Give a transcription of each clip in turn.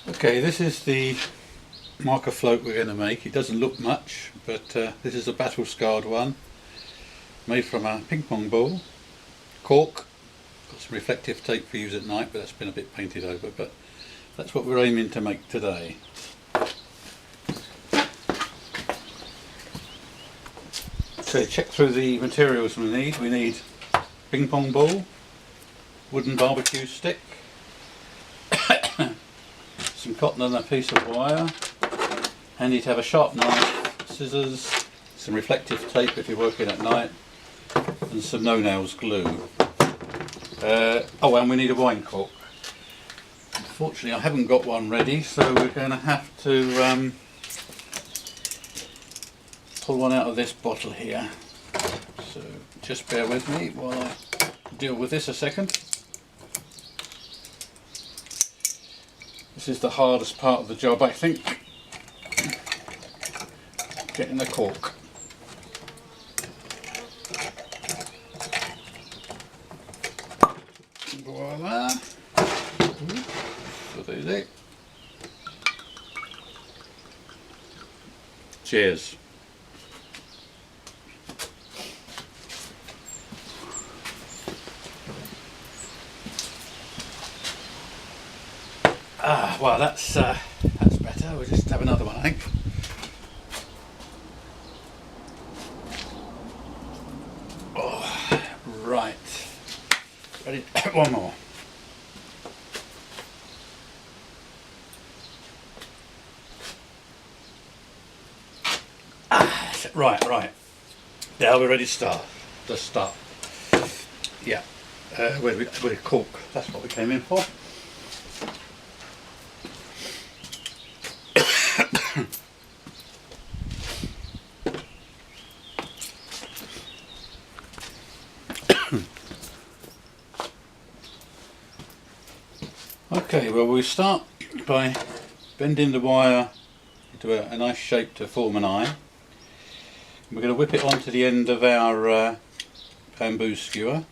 Okay, this is the marker float we're going to make. It doesn't look much, but this is a battle scarred one, made from a ping pong ball, cork, got some reflective tape for use at night, but that's been a bit painted over, but that's what we're aiming to make today. So check through the materials we need. We need ping pong ball, wooden barbecue stick, some cotton and a piece of wire, handy to have a sharp knife, scissors, some reflective tape if you're working at night, and some no-nails glue. Oh, and we need a wine cork. Unfortunately I haven't got one ready, so we're going to have to pull one out of this bottle here. So just bear with me while I deal with this a second. This is the hardest part of the job, I think, getting the cork. Voila! So easy. Cheers. Well, that's better. We'll just have another one, I think. Oh, right. Ready? One more. Right. Now we're ready to start. Let's start. Yeah. We're cork. That's what we came in for. Okay, well we start by bending the wire into a nice shape to form an eye. We're going to whip it onto the end of our bamboo skewer.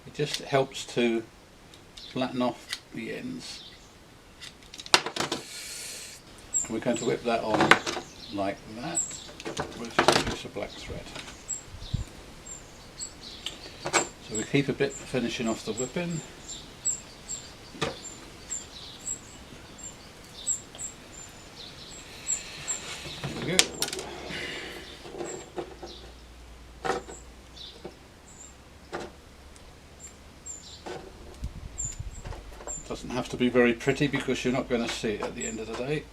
It just helps to flatten off the ends. And we're going to whip that on like that with just a piece of black thread. So we keep a bit for finishing off the whipping. There we go. It doesn't have to be very pretty because you're not going to see it at the end of the day.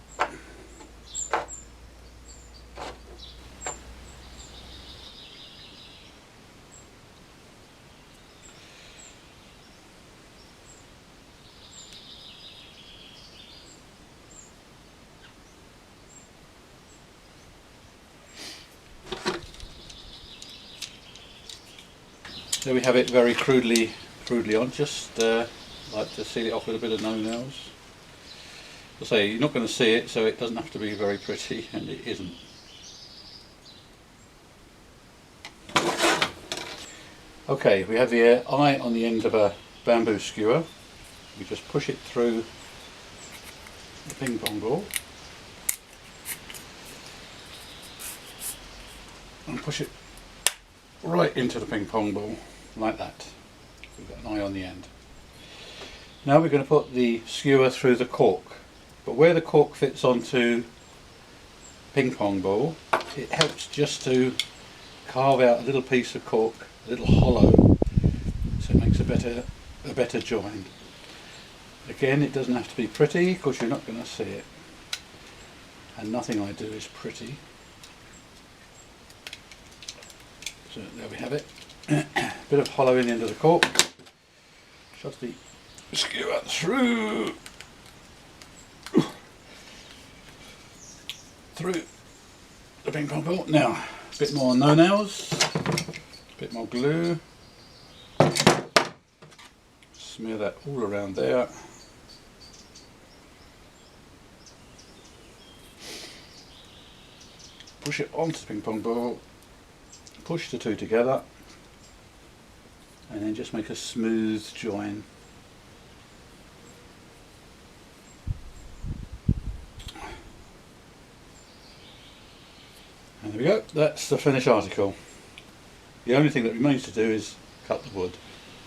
There we have it, very crudely on. Just like to seal it off with a bit of no-nails. As I say, you're not going to see it, so it doesn't have to be very pretty, and it isn't. Okay, we have the eye on the end of a bamboo skewer. We just push it through the ping pong ball and push it right into the ping pong ball like that. We've got an eye on the end. Now we're going to put the skewer through the cork, but where the cork fits onto ping pong ball, it helps just to carve out a little piece of cork, a little hollow, so it makes a better join. Again, it doesn't have to be pretty because you're not going to see it, and nothing I do is pretty. So there we have it. Bit of hollow in the end of the cork. Shove the skewer through the ping pong ball. Now, a bit more no-nails, a bit more glue. Smear that all around there. Push it onto the ping pong ball. Push the two together. and then just make a smooth join. And there we go, that's the finished article. The only thing that remains to do is cut the wood,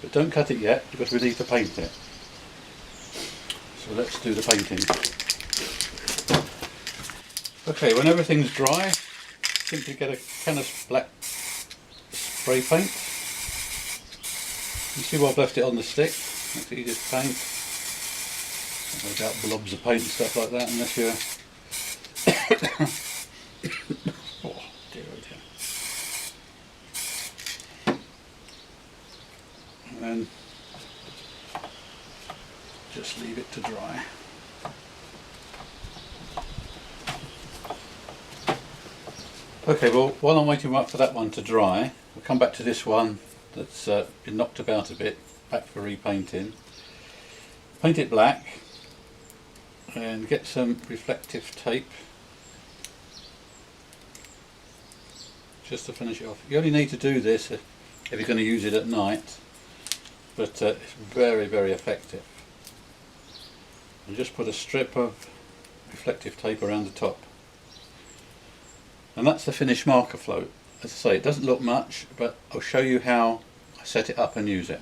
but don't cut it yet because we need to paint it. So let's do the painting. Okay, when everything's dry, simply get a can of black spray paint. You see where I've left it on the stick? That's easy to paint. No doubt blobs of paint and stuff like that, unless you're oh dear, oh dear. And then just leave it to dry. Okay, well, while I'm waiting for that one to dry, we'll come back to this one that's been knocked about a bit, back for repainting. Paint it black and get some reflective tape just to finish it off. You only need to do this if you're going to use it at night, but it's very, very effective. And just put a strip of reflective tape around the top. And that's the finished marker float. As I say, it doesn't look much, but I'll show you how I set it up and use it.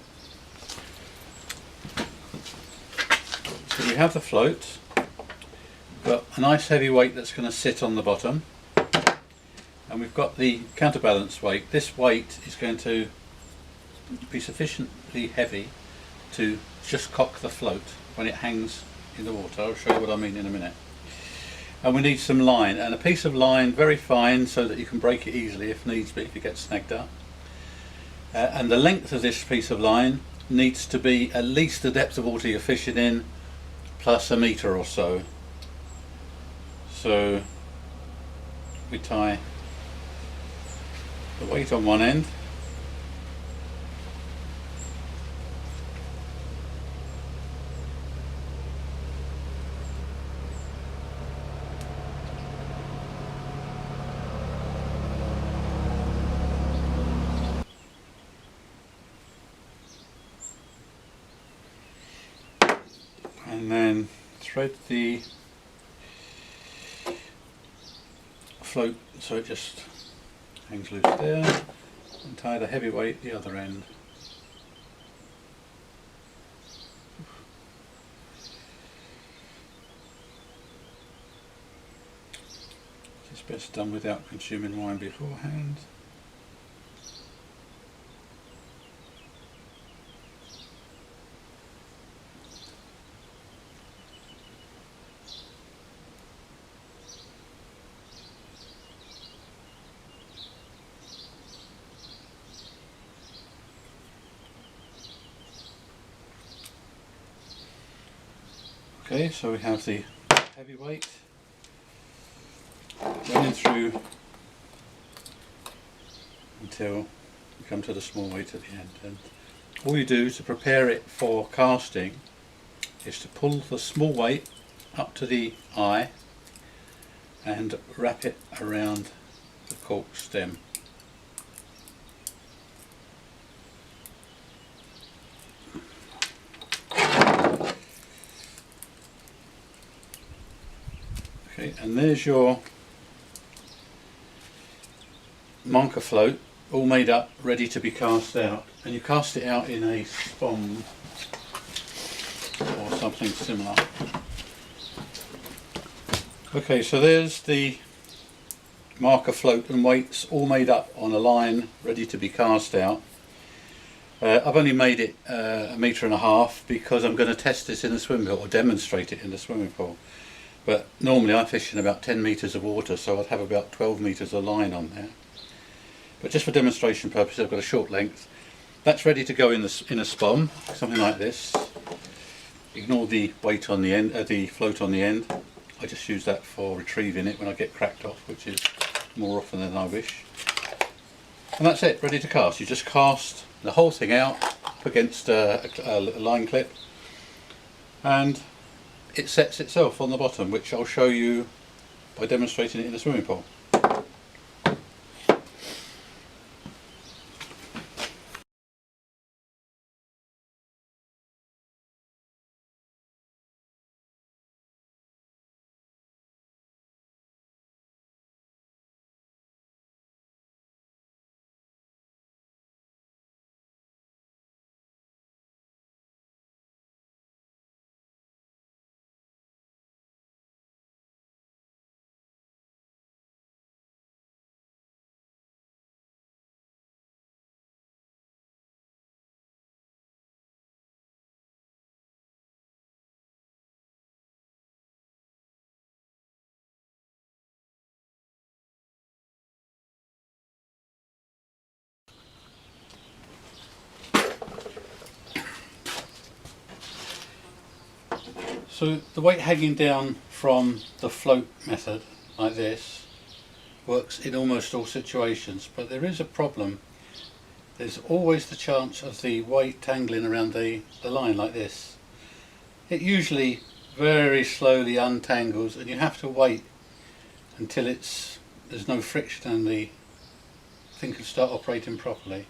So we have the float, we've got a nice heavy weight that's going to sit on the bottom, and we've got the counterbalance weight. This weight is going to be sufficiently heavy to just cock the float when it hangs in the water. I'll show you what I mean in a minute. And we need some line, and a piece of line very fine so that you can break it easily if needs be, if it gets snagged up. And the length of this piece of line needs to be at least the depth of water you're fishing in, plus a metre or so. So we tie the weight on one end, and then thread the float so it just hangs loose there, and tie the heavy weight the other end. It's best done without consuming wine beforehand. Okay, so we have the heavy weight running through until we come to the small weight at the end. And all you do to prepare it for casting is to pull the small weight up to the eye and wrap it around the cork stem. Okay, and there's your marker float all made up, ready to be cast out. And you cast it out in a spom or something similar. Okay, so there's the marker float and weights all made up on a line, ready to be cast out. I've only made it 1.5 meters because I'm going to test this in a swimming pool, or demonstrate it in the swimming pool. But normally I fish in about 10 metres of water, so I'd have about 12 metres of line on there. But just for demonstration purposes, I've got a short length. That's ready to go in a spom, something like this. Ignore the weight on the end, the float on the end. I just use that for retrieving it when I get cracked off, which is more often than I wish. And that's it, ready to cast. You just cast the whole thing out up against a line clip, and it sets itself on the bottom, which I'll show you by demonstrating it in a swimming pool. So the weight hanging down from the float method like this works in almost all situations, but there is a problem. There's always the chance of the weight tangling around the line like this. It usually very slowly untangles, and you have to wait until there's no friction and the thing can start operating properly.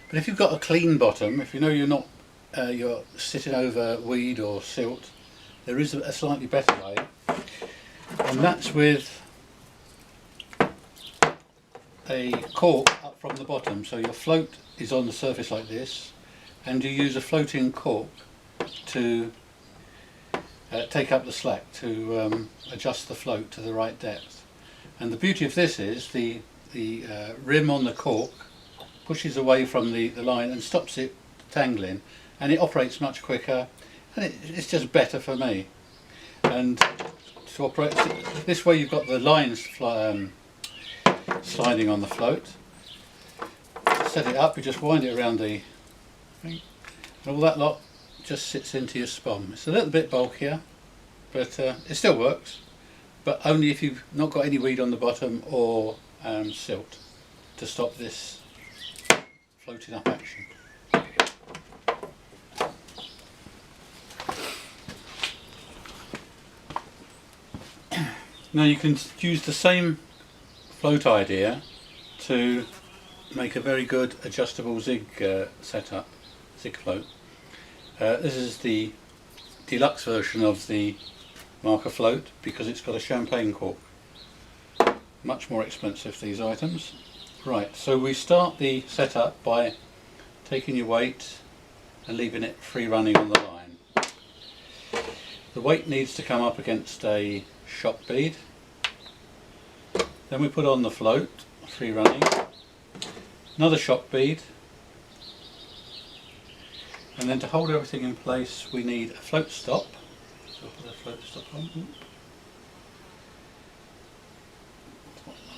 But if you've got a clean bottom, if you know you're sitting over weed or silt, there is a slightly better way, and that's with a cork up from the bottom. So your float is on the surface like this, and you use a floating cork to take up the slack, to adjust the float to the right depth. And the beauty of this is the rim on the cork pushes away from the line and stops it tangling, and it operates much quicker, and it's just better for me. And to operate this way, you've got the lines sliding on the float. Set it up, you just wind it around the thing, and all that lot just sits into your spom. It's a little bit bulkier, but it still works, but only if you've not got any weed on the bottom or silt to stop this floating up action. Now you can use the same float idea to make a very good adjustable zig setup, zig float. This is the deluxe version of the marker float because it's got a champagne cork. Much more expensive, these items. Right, so we start the setup by taking your weight and leaving it free running on the line. The weight needs to come up against a shop bead. Then we put on the float, free running, another shop bead, and then to hold everything in place we need a float stop. So I'll put a float stop on.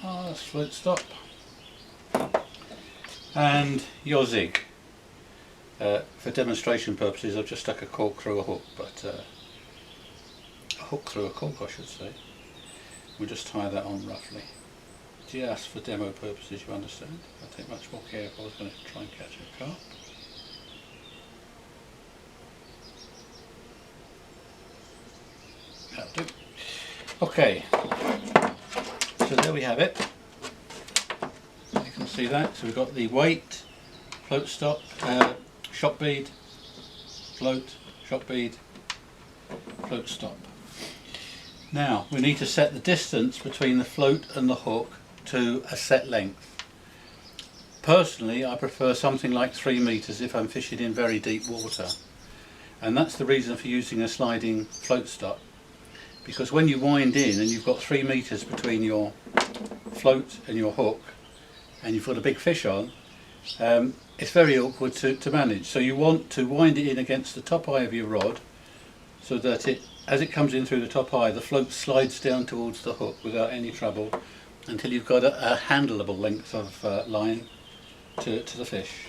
Last float stop. And your zig. For demonstration purposes I've just stuck a cork through a hook, but a hook through a cork I should say. We'll just tie that on roughly. Just for demo purposes, you understand. I'll take much more care if I was going to try and catch a carp. That'll do. Okay, so there we have it. You can see that. So we've got the weight, float stop, shop bead, float, shop bead, float stop. Now we need to set the distance between the float and the hook to a set length. Personally I prefer something like 3 meters if I'm fishing in very deep water, and that's the reason for using a sliding float stop, because when you wind in and you've got 3 meters between your float and your hook and you've got a big fish on, it's very awkward to manage. So you want to wind it in against the top eye of your rod so that as it comes in through the top eye, the float slides down towards the hook without any trouble until you've got a handleable length of line to the fish.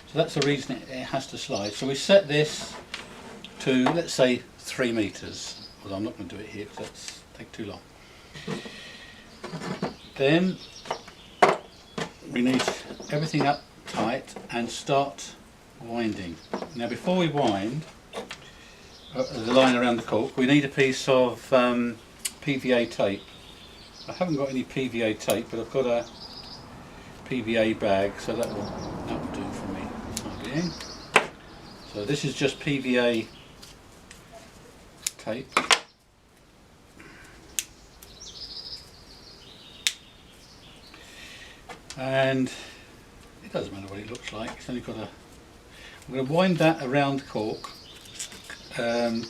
So that's the reason it has to slide. So we set this to, let's say, 3 meters. Although I'm not going to do it here because that's take too long. Then we need everything up tight and start winding. Now before we wind the line around the cork, we need a piece of PVA tape. I haven't got any PVA tape, but I've got a PVA bag, so that will do for me for the time being. So this is just PVA tape. And it doesn't matter what it looks like, it's only got a... I'm going to wind that around the cork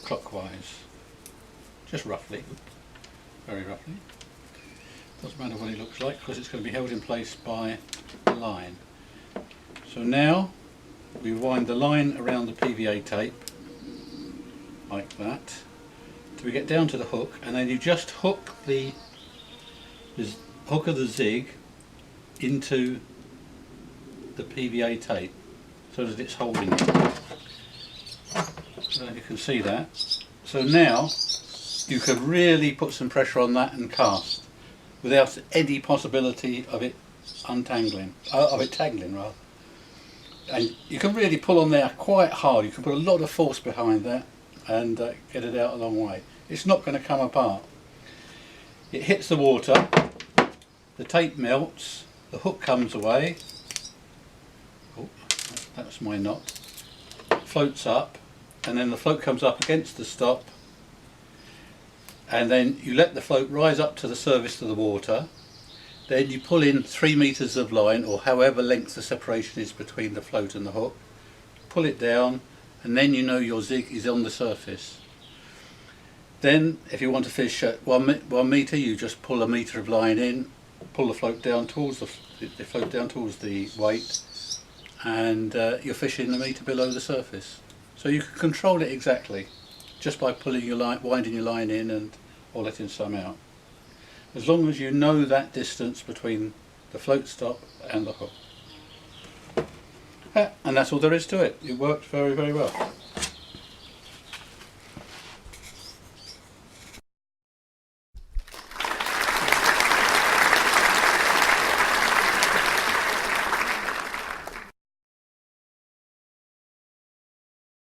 clockwise, just roughly, very roughly. Doesn't matter what it looks like because it's going to be held in place by the line. So now we wind the line around the PVA tape like that till we get down to the hook, and then you just hook the hook of the zig into the PVA tape so that it's holding it. I don't know if you can see that. So now you can really put some pressure on that and cast without any possibility of it untangling, of it tangling rather. And you can really pull on there quite hard. You can put a lot of force behind that and get it out a long way. It's not going to come apart. It hits the water, the tape melts, the hook comes away. Oh, that's my knot. Floats up, and then the float comes up against the stop, and then you let the float rise up to the surface of the water. Then you pull in 3 meters of line, or however length the separation is between the float and the hook. Pull it down, and then you know your zig is on the surface. Then, if you want to fish at 1 meter, you just pull 1 meter of line in, pull the float down towards the weight, and you're fishing 1 meter below the surface. So you can control it exactly just by pulling your line, winding your line in, and or letting some out. As long as you know that distance between the float stop and the hook. And that's all there is to it. It worked very, very well.